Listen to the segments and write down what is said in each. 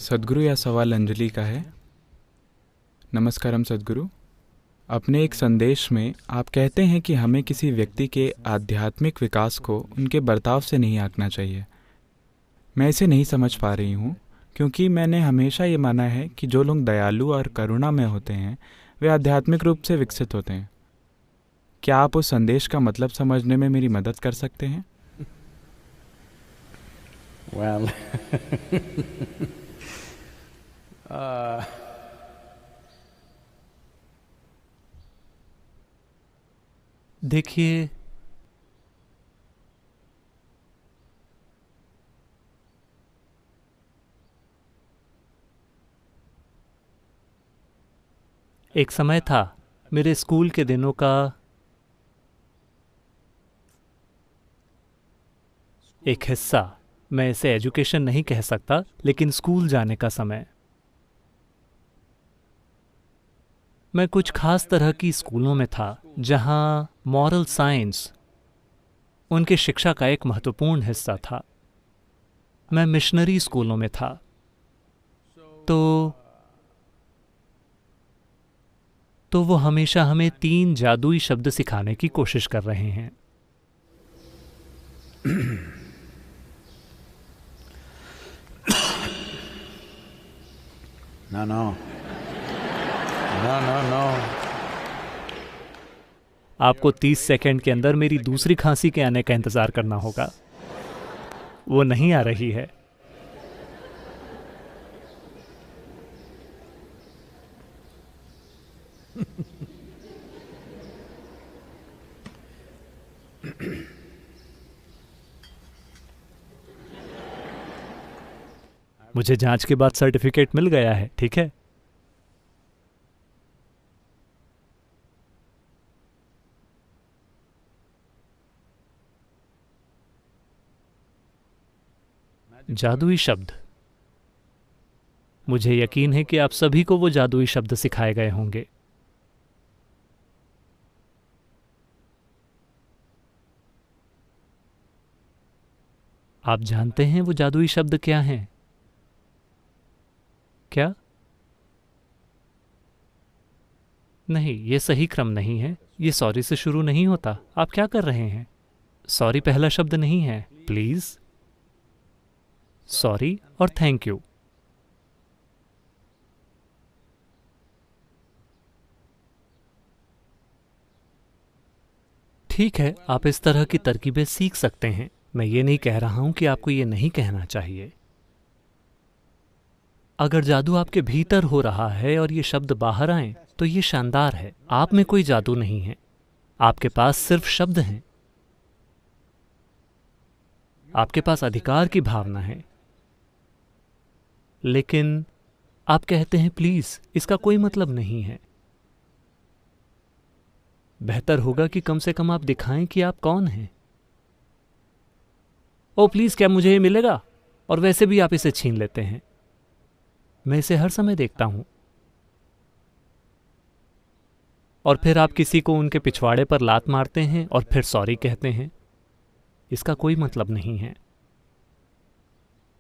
सद्गुरु, यह सवाल अंजलि का है। नमस्कारम सद्गुरु। अपने एक संदेश में आप कहते हैं कि हमें किसी व्यक्ति के आध्यात्मिक विकास को उनके बर्ताव से नहीं आंकना चाहिए। मैं इसे नहीं समझ पा रही हूँ, क्योंकि मैंने हमेशा ये माना है कि जो लोग दयालु और करुणा में होते हैं वे आध्यात्मिक रूप से विकसित होते हैं। क्या आप उस संदेश का मतलब समझने में मेरी मदद कर सकते हैं? Well, देखिए, एक समय था मेरे स्कूल के दिनों का, एक हिस्सा। मैं इसे एजुकेशन नहीं कह सकता, लेकिन स्कूल जाने का समय। मैं कुछ खास तरह की स्कूलों में था जहां मॉरल साइंस उनके शिक्षा का एक महत्वपूर्ण हिस्सा था। मैं मिशनरी स्कूलों में था। तो वो हमेशा हमें 3 जादुई शब्द सिखाने की कोशिश कर रहे हैं। no. आपको 30 सेकंड के अंदर मेरी दूसरी खांसी के आने का इंतजार करना होगा। वो नहीं आ रही है। मुझे जांच के बाद सर्टिफिकेट मिल गया है, ठीक है? जादुई शब्द। मुझे यकीन है कि आप सभी को वो जादुई शब्द सिखाए गए होंगे। आप जानते हैं वो जादुई शब्द क्या हैं? क्या? नहीं, ये सही क्रम नहीं है। ये सॉरी से शुरू नहीं होता। आप क्या कर रहे हैं? सॉरी पहला शब्द नहीं है। प्लीज, सॉरी और थैंक यू। ठीक है, आप इस तरह की तरकीबें सीख सकते हैं। मैं ये नहीं कह रहा हूं कि आपको ये नहीं कहना चाहिए। अगर जादू आपके भीतर हो रहा है और ये शब्द बाहर आए तो ये शानदार है। आप में कोई जादू नहीं है। आपके पास सिर्फ शब्द हैं। आपके पास अधिकार की भावना है। लेकिन आप कहते हैं प्लीज, इसका कोई मतलब नहीं है। बेहतर होगा कि कम से कम आप दिखाएं कि आप कौन हैं। ओ प्लीज, क्या मुझे ये मिलेगा? और वैसे भी आप इसे छीन लेते हैं। मैं इसे हर समय देखता हूं। और फिर आप किसी को उनके पिछवाड़े पर लात मारते हैं और फिर सॉरी कहते हैं। इसका कोई मतलब नहीं है।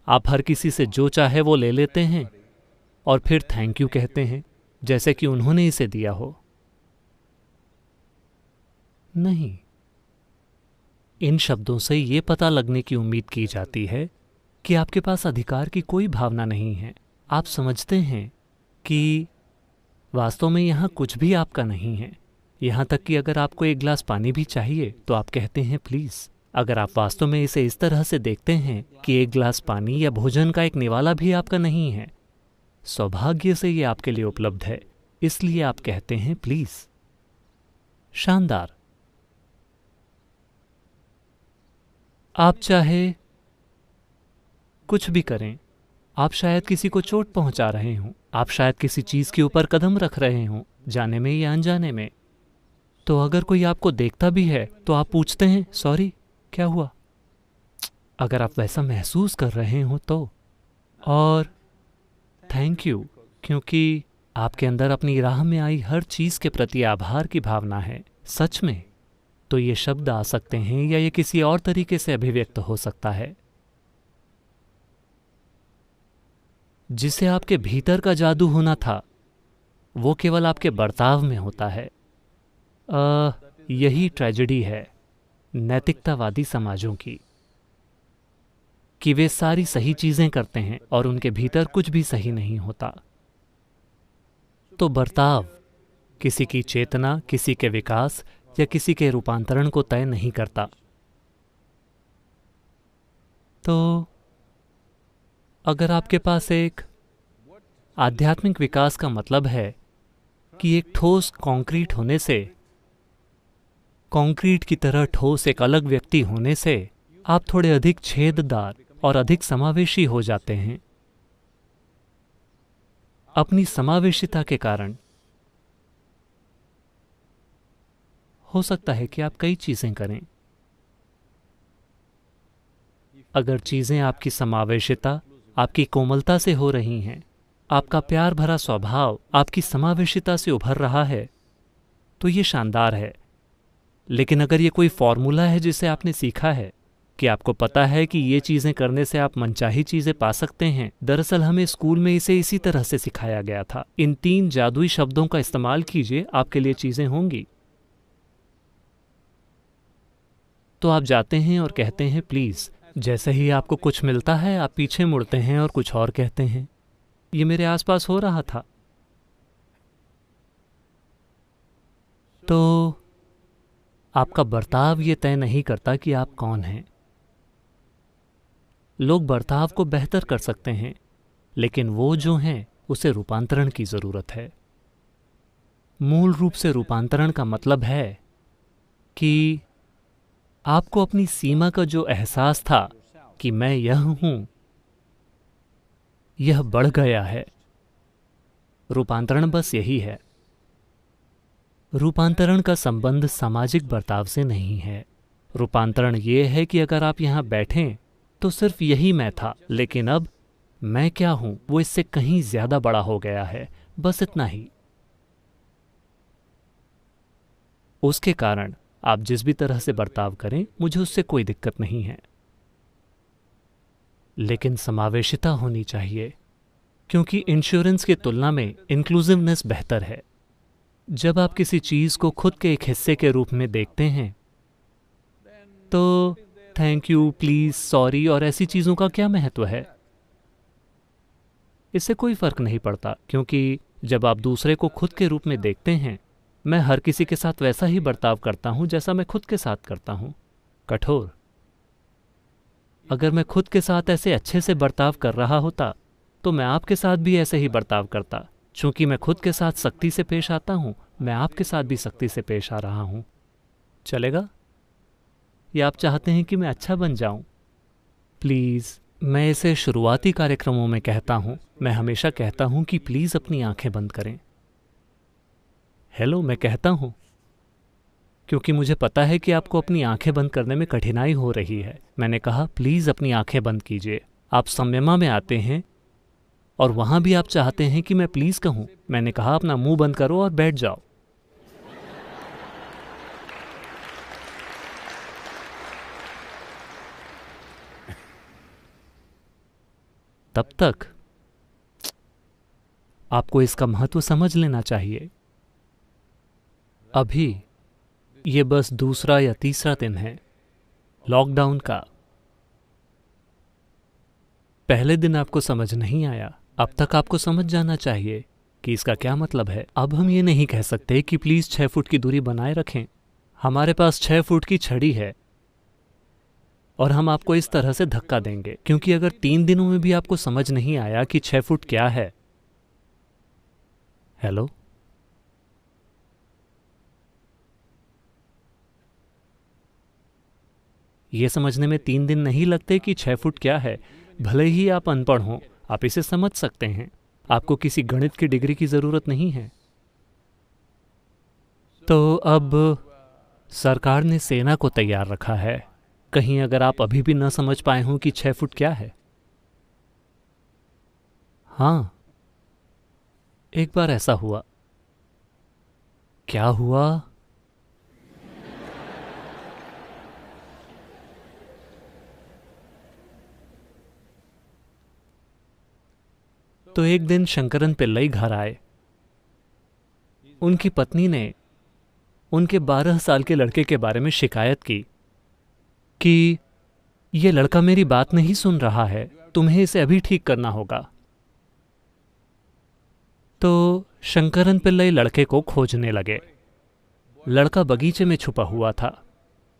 आप हर किसी से जो चाहे वो ले लेते हैं और फिर थैंक यू कहते हैं, जैसे कि उन्होंने इसे दिया हो। नहीं, इन शब्दों से ये पता लगने की उम्मीद की जाती है कि आपके पास अधिकार की कोई भावना नहीं है। आप समझते हैं कि वास्तव में यहाँ कुछ भी आपका नहीं है। यहाँ तक कि अगर आपको एक गिलास पानी भी चाहिए तो आप कहते हैं प्लीज। अगर आप वास्तव में इसे इस तरह से देखते हैं कि एक गिलास पानी या भोजन का एक निवाला भी आपका नहीं है, सौभाग्य से ये आपके लिए उपलब्ध है, इसलिए आप कहते हैं प्लीज। शानदार। आप चाहे कुछ भी करें। आप शायद किसी को चोट पहुंचा रहे हों। आप शायद किसी चीज के ऊपर कदम रख रहे हों, जाने में या अनजाने में। तो अगर कोई आपको देखता भी है तो आप पूछते हैं सॉरी, क्या हुआ? अगर आप वैसा महसूस कर रहे हो तो। और थैंक यू, क्योंकि आपके अंदर अपनी राह में आई हर चीज के प्रति आभार की भावना है। सच में। तो ये शब्द आ सकते हैं या ये किसी और तरीके से अभिव्यक्त हो सकता है। जिसे आपके भीतर का जादू होना था वो केवल आपके बर्ताव में होता है। यही ट्रेजेडी है नैतिकतावादी समाजों की, कि वे सारी सही चीज़ें करते हैं और उनके भीतर कुछ भी सही नहीं होता। तो बर्ताव किसी की चेतना, किसी के विकास या किसी के रूपांतरण को तय नहीं करता। तो अगर आपके पास एक आध्यात्मिक विकास का मतलब है कि एक ठोस कंक्रीट होने से, कंक्रीट की तरह ठोस एक अलग व्यक्ति होने से आप थोड़े अधिक छेददार और अधिक समावेशी हो जाते हैं। अपनी समावेशिता के कारण हो सकता है कि आप कई चीजें करें। अगर चीजें आपकी समावेशिता, आपकी कोमलता से हो रही हैं, आपका प्यार भरा स्वभाव आपकी समावेशिता से उभर रहा है, तो ये शानदार है। लेकिन अगर ये कोई फॉर्मूला है जिसे आपने सीखा है कि आपको पता है कि ये चीज़ें करने से आप मनचाही चीज़ें पा सकते हैं, दरअसल हमें स्कूल में इसे इसी तरह से सिखाया गया था। इन 3 जादुई शब्दों का इस्तेमाल कीजिए, आपके लिए चीज़ें होंगी। तो आप जाते हैं और कहते हैं प्लीज़। जैसे ही आपको कुछ मिलता है आप पीछे मुड़ते हैं और कुछ और कहते हैं। ये मेरे आसपास हो रहा था। तो आपका बर्ताव ये तय नहीं करता कि आप कौन हैं। लोग बर्ताव को बेहतर कर सकते हैं, लेकिन वो जो हैं उसे रूपांतरण की ज़रूरत है। मूल रूप से रूपांतरण का मतलब है कि आपको अपनी सीमा का जो एहसास था कि मैं यह हूं, यह बढ़ गया है। रूपांतरण बस यही है। रूपांतरण का संबंध सामाजिक बर्ताव से नहीं है। रूपांतरण ये है कि अगर आप यहाँ बैठें तो सिर्फ यही मैं था, लेकिन अब मैं क्या हूं वो इससे कहीं ज्यादा बड़ा हो गया है। बस इतना ही। उसके कारण आप जिस भी तरह से बर्ताव करें, मुझे उससे कोई दिक्कत नहीं है। लेकिन समावेशिता होनी चाहिए, क्योंकि इंश्योरेंस की तुलना में इंक्लूसिवनेस बेहतर है। जब आप किसी चीज को खुद के एक हिस्से के रूप में देखते हैं, तो थैंक यू, प्लीज, सॉरी और ऐसी चीजों का क्या महत्व है? इससे कोई फर्क नहीं पड़ता, क्योंकि जब आप दूसरे को खुद के रूप में देखते हैं, मैं हर किसी के साथ वैसा ही बर्ताव करता हूं जैसा मैं खुद के साथ करता हूं। कठोर। अगर मैं खुद के साथ ऐसे अच्छे से बर्ताव कर रहा होता तो मैं आपके साथ भी ऐसे ही बर्ताव करता। चूंकि मैं खुद के साथ सख्ती से पेश आता हूं, मैं आपके साथ भी सख्ती से पेश आ रहा हूं। चलेगा? या आप चाहते हैं कि मैं अच्छा बन जाऊं? प्लीज। मैं इसे शुरुआती कार्यक्रमों में कहता हूं। मैं हमेशा कहता हूं कि प्लीज अपनी आंखें बंद करें। हेलो, मैं कहता हूं क्योंकि मुझे पता है कि आपको अपनी आंखें बंद करने में कठिनाई हो रही है। मैंने कहा प्लीज अपनी आंखें बंद कीजिए। आप संयमा में आते हैं और वहां भी आप चाहते हैं कि मैं प्लीज कहूं। मैंने कहा अपना मुंह बंद करो और बैठ जाओ। तब तक आपको इसका महत्व समझ लेना चाहिए। अभी ये बस दूसरा या तीसरा दिन है लॉकडाउन का। पहले दिन आपको समझ नहीं आया, अब तक आपको समझ जाना चाहिए कि इसका क्या मतलब है। अब हम ये नहीं कह सकते कि प्लीज 6 फुट की दूरी बनाए रखें। हमारे पास 6 फुट की छड़ी है और हम आपको इस तरह से धक्का देंगे, क्योंकि अगर 3 दिनों में भी आपको समझ नहीं आया कि 6 फुट क्या है। हेलो, ये समझने में 3 दिन नहीं लगते कि 6 फुट क्या है। भले ही आप अनपढ़ हों, आप इसे समझ सकते हैं। आपको किसी गणित की डिग्री की जरूरत नहीं है। तो अब सरकार ने सेना को तैयार रखा है, कहीं अगर आप अभी भी न समझ पाए हों कि 6 फुट क्या है। हाँ, एक बार ऐसा हुआ। क्या हुआ? तो एक दिन शंकरन पिल्लई घर आए। उनकी पत्नी ने उनके 12 साल के लड़के के बारे में शिकायत की कि ये लड़का मेरी बात नहीं सुन रहा है, तुम्हें इसे अभी ठीक करना होगा। तो शंकरन पिल्लई लड़के को खोजने लगे। लड़का बगीचे में छुपा हुआ था।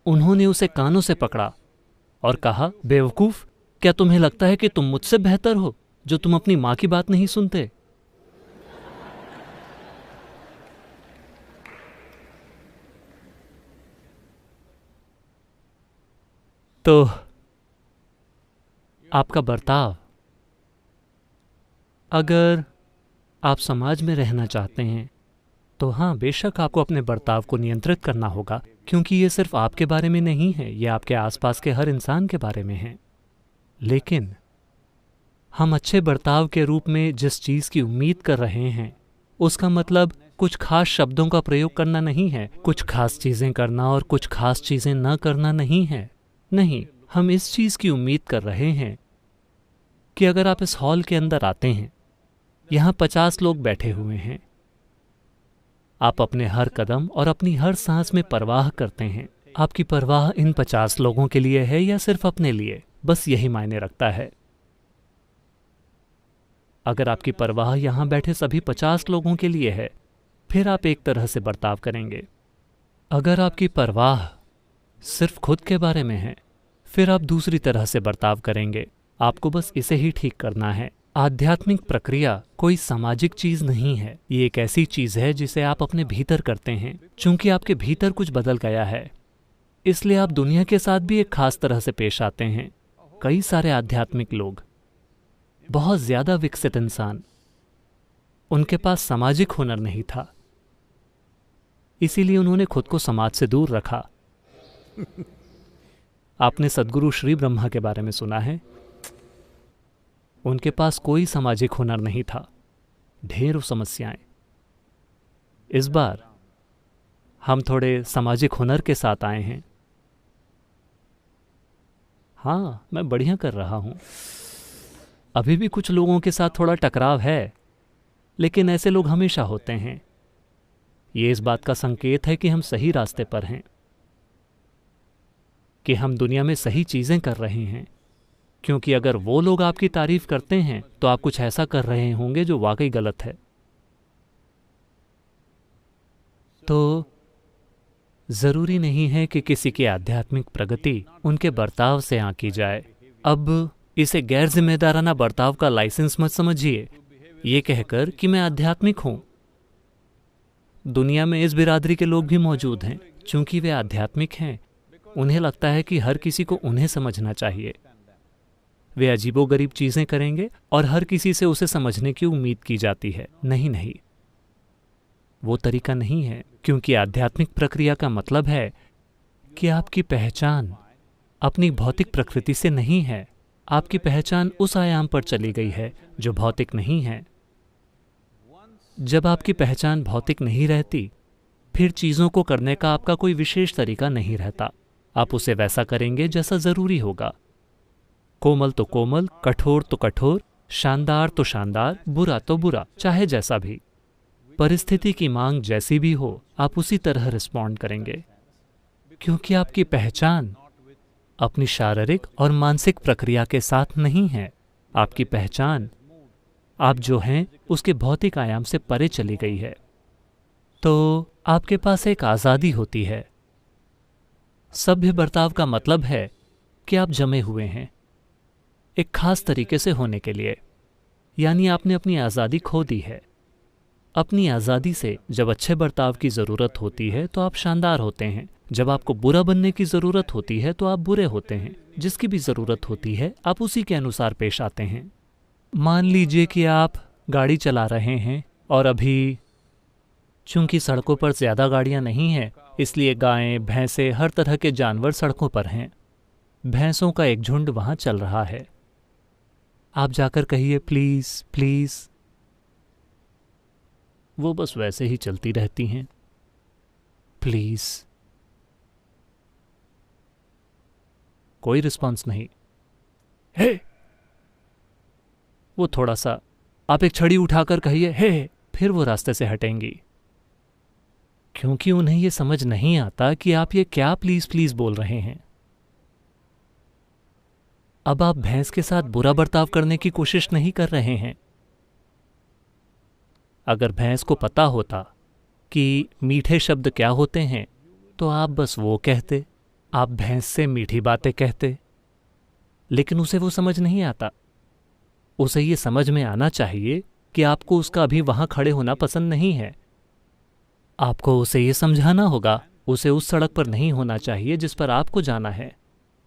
उन्होंने उसे कानों से पकड़ा और कहा, बेवकूफ, क्या तुम्हें लगता है कि तुम मुझसे बेहतर हो जो तुम अपनी मां की बात नहीं सुनते? तो आपका बर्ताव, अगर आप समाज में रहना चाहते हैं तो हाँ, बेशक आपको अपने बर्ताव को नियंत्रित करना होगा, क्योंकि ये सिर्फ आपके बारे में नहीं है, ये आपके आसपास के हर इंसान के बारे में है। लेकिन हम अच्छे बर्ताव के रूप में जिस चीज़ की उम्मीद कर रहे हैं, उसका मतलब कुछ खास शब्दों का प्रयोग करना नहीं है, कुछ खास चीज़ें करना और कुछ खास चीज़ें न करना नहीं है। नहीं, हम इस चीज़ की उम्मीद कर रहे हैं कि अगर आप इस हॉल के अंदर आते हैं, यहाँ 50 लोग बैठे हुए हैं, आप अपने हर कदम और अपनी हर सांस में परवाह करते हैं। आपकी परवाह इन 50 लोगों के लिए है या सिर्फ अपने लिए, बस यही मायने रखता है। अगर आपकी परवाह यहाँ बैठे सभी 50 लोगों के लिए है, फिर आप एक तरह से बर्ताव करेंगे। अगर आपकी परवाह सिर्फ खुद के बारे में है, फिर आप दूसरी तरह से बर्ताव करेंगे। आपको बस इसे ही ठीक करना है। आध्यात्मिक प्रक्रिया कोई सामाजिक चीज नहीं है, ये एक ऐसी चीज है जिसे आप अपने भीतर करते हैं। चूंकि आपके भीतर कुछ बदल गया है, इसलिए आप दुनिया के साथ भी एक खास तरह से पेश आते हैं। कई सारे आध्यात्मिक लोग, बहुत ज्यादा विकसित इंसान, उनके पास सामाजिक हुनर नहीं था, इसीलिए उन्होंने खुद को समाज से दूर रखा। आपने सद्गुरु श्री ब्रह्मा के बारे में सुना है? उनके पास कोई सामाजिक हुनर नहीं था, ढेरों समस्याएं। इस बार हम थोड़े सामाजिक हुनर के साथ आए हैं। हाँ, मैं बढ़िया कर रहा हूं। अभी भी कुछ लोगों के साथ थोड़ा टकराव है, लेकिन ऐसे लोग हमेशा होते हैं। ये इस बात का संकेत है कि हम सही रास्ते पर हैं, कि हम दुनिया में सही चीजें कर रहे हैं। क्योंकि अगर वो लोग आपकी तारीफ करते हैं तो आप कुछ ऐसा कर रहे होंगे जो वाकई गलत है। तो जरूरी नहीं है कि किसी की आध्यात्मिक प्रगति उनके बर्ताव से आंकी जाए। अब इसे गैर जिम्मेदाराना बर्ताव का लाइसेंस मत समझिए, ये कहकर कि मैं आध्यात्मिक हूं। दुनिया में इस बिरादरी के लोग भी मौजूद हैं। चूंकि वे आध्यात्मिक हैं, उन्हें लगता है कि हर किसी को उन्हें समझना चाहिए। वे अजीबोगरीब चीजें करेंगे और हर किसी से उसे समझने की उम्मीद की जाती है। नहीं नहीं, वो तरीका नहीं है। क्योंकि आध्यात्मिक प्रक्रिया का मतलब है कि आपकी पहचान अपनी भौतिक प्रकृति से नहीं है। आपकी पहचान उस आयाम पर चली गई है जो भौतिक नहीं है। जब आपकी पहचान भौतिक नहीं रहती, फिर चीजों को करने का आपका कोई विशेष तरीका नहीं रहता। आप उसे वैसा करेंगे जैसा जरूरी होगा। कोमल तो कोमल, कठोर तो कठोर, शानदार तो शानदार, बुरा तो बुरा, चाहे जैसा भी। परिस्थिति की मांग जैसी भी हो, आप उसी तरह रिस्पॉन्ड करेंगे। क्योंकि आपकी पहचान अपनी शारीरिक और मानसिक प्रक्रिया के साथ नहीं है। आपकी पहचान आप जो हैं उसके भौतिक आयाम से परे चली गई है। तो आपके पास एक आज़ादी होती है। सभ्य बर्ताव का मतलब है कि आप जमे हुए हैं एक खास तरीके से होने के लिए, यानी आपने अपनी आज़ादी खो दी है। अपनी आज़ादी से जब अच्छे बर्ताव की ज़रूरत होती है तो आप शानदार होते हैं। जब आपको बुरा बनने की ज़रूरत होती है तो आप बुरे होते हैं। जिसकी भी ज़रूरत होती है आप उसी के अनुसार पेश आते हैं। मान लीजिए कि आप गाड़ी चला रहे हैं और अभी चूंकि सड़कों पर ज़्यादा गाड़ियां नहीं हैं, इसलिए गायें, भैंसें, हर तरह के जानवर सड़कों पर हैं। भैंसों का एक झुंड वहाँ चल रहा है। आप जाकर कहिए प्लीज़ प्लीज़, वो बस वैसे ही चलती रहती हैं। प्लीज़, कोई रिस्पॉन्स नहीं। हे, वो थोड़ा सा आप एक छड़ी उठाकर कहिए हे, फिर वो रास्ते से हटेंगी, क्योंकि उन्हें ये समझ नहीं आता कि आप ये क्या प्लीज प्लीज बोल रहे हैं। अब आप भैंस के साथ बुरा बर्ताव करने की कोशिश नहीं कर रहे हैं। अगर भैंस को पता होता कि मीठे शब्द क्या होते हैं तो आप बस वो कहते, आप भैंस से मीठी बातें कहते, लेकिन उसे वो समझ नहीं आता। उसे ये समझ में आना चाहिए कि आपको उसका अभी वहां खड़े होना पसंद नहीं है। आपको उसे ये समझाना होगा, उसे उस सड़क पर नहीं होना चाहिए जिस पर आपको जाना है।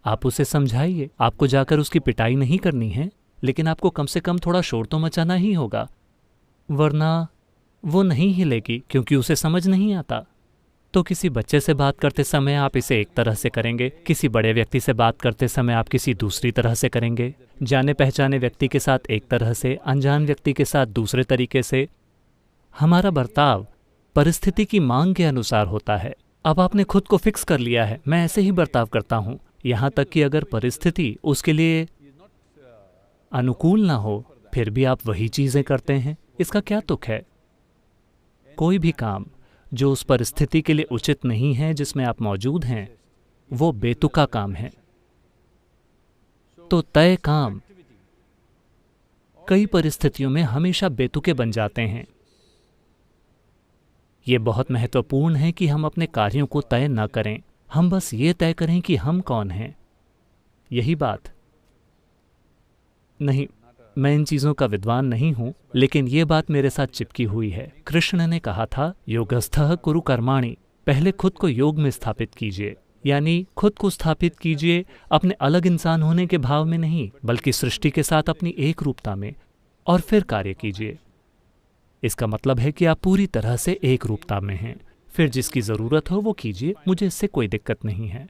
आप उसे समझाइए, आपको जाकर उसकी पिटाई नहीं करनी है, लेकिन आपको कम से कम थोड़ा शोर तो मचाना ही होगा, वरना वो नहीं हिलेगी, क्योंकि उसे समझ नहीं आता। तो किसी बच्चे से बात करते समय आप इसे एक तरह से करेंगे, किसी बड़े व्यक्ति से बात करते समय आप किसी दूसरी तरह से करेंगे, जाने पहचाने व्यक्ति के साथ एक तरह से, अनजान व्यक्ति के साथ दूसरे तरीके से। हमारा बर्ताव परिस्थिति की मांग के अनुसार होता है। अब आपने खुद को फिक्स कर लिया है, मैं ऐसे ही बर्ताव करता हूं, यहां तक कि अगर परिस्थिति उसके लिए अनुकूल ना हो फिर भी आप वही चीजें करते हैं। इसका क्या तुक है? कोई भी काम जो उस परिस्थिति के लिए उचित नहीं है जिसमें आप मौजूद हैं, वो बेतुका काम है। तो तय काम कई परिस्थितियों में हमेशा बेतुके बन जाते हैं। ये बहुत महत्वपूर्ण है कि हम अपने कार्यों को तय न करें, हम बस ये तय करें कि हम कौन हैं। यही बात नहीं, मैं इन चीज़ों का विद्वान नहीं हूं, लेकिन ये बात मेरे साथ चिपकी हुई है। कृष्ण ने कहा था, योगस्थः कुरु कर्माणि, पहले खुद को योग में स्थापित कीजिए, यानी खुद को स्थापित कीजिए अपने अलग इंसान होने के भाव में नहीं, बल्कि सृष्टि के साथ अपनी एक रूपता में, और फिर कार्य कीजिए। इसका मतलब है कि आप पूरी तरह से एक रूपता में हैं। फिर जिसकी ज़रूरत हो वो कीजिए, मुझे इससे कोई दिक्कत नहीं है।